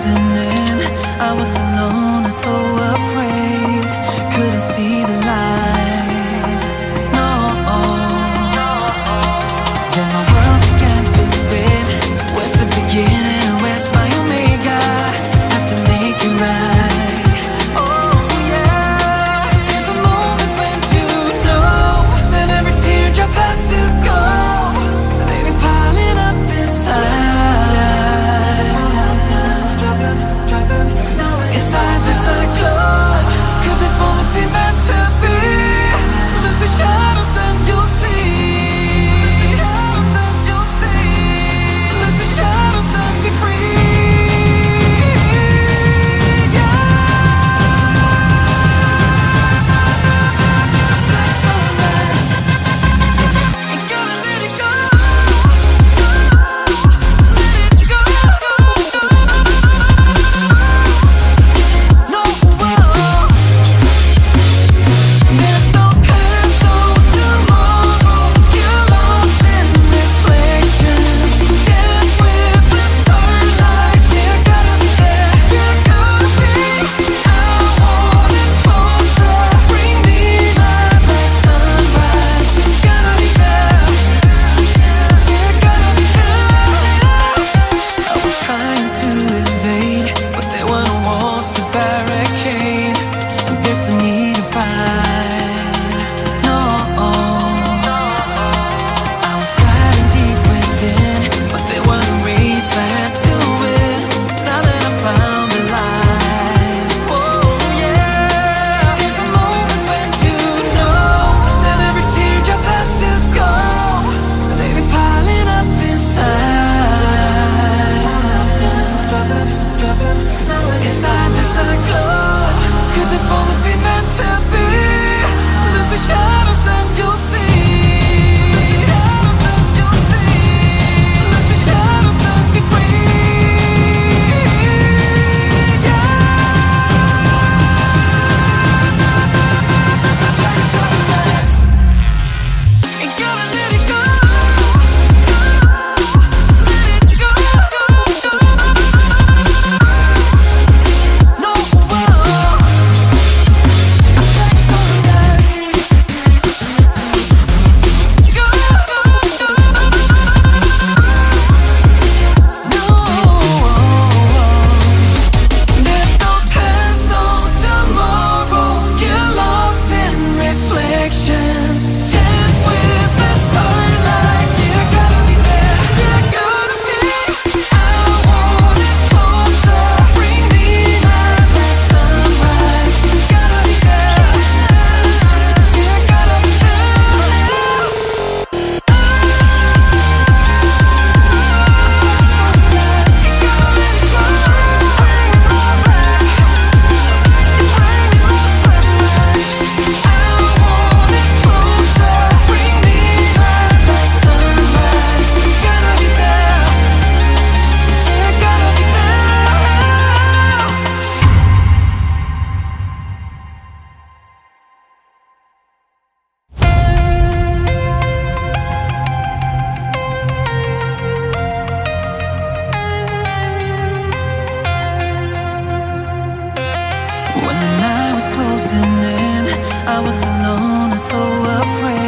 closing in, I was alone and so afraid. Couldn't see the light, no. Then my world began to spin. Where's the beginning? Where's my omega? Had to make it right. Oh yeah. There's a moment when you know that every teardrop has to go. They've been piling up inside. Inside the cyclone. Could this moment be meant to be? Lose the shadows and you'll see. Lose the shadows and be free. Black sunrise. Ain't gonna let it go. Let it go. No, there's no past, no tomorrow. You're lost in reflections. Dance with the starlight. You gotta be there. You gotta be. I want it closer. Bring me my black sunrise. You gotta be there. You gotta be there. I was trying to invade, but there were no walls to barricade. There's no need to fight, no. I was fighting deep within, but there were no race I had to win. Now that I found the light, oh yeah. There's a moment when you know that every teardrop has to go. They've been piling up inside. Inside the cyclone. Could this moment be meant to be? Lose the shadows and you'll see. Lose the shadows and be free. Black sunrise. Ain't gonna let it go. Let it go. No, black sunrise. Go. No, there's no past, no tomorrow. Get lost in reflections. Dance with the starlight. You gotta be there. You gotta be. I want it closer. Bring me my black sunrise. You gotta be there. You gotta be there. Sunrise. You gotta let it go. I want it closer. Bring me my black sunrise. You gotta be there. You gotta be there. When the night was closing in, I was alone and so afraid.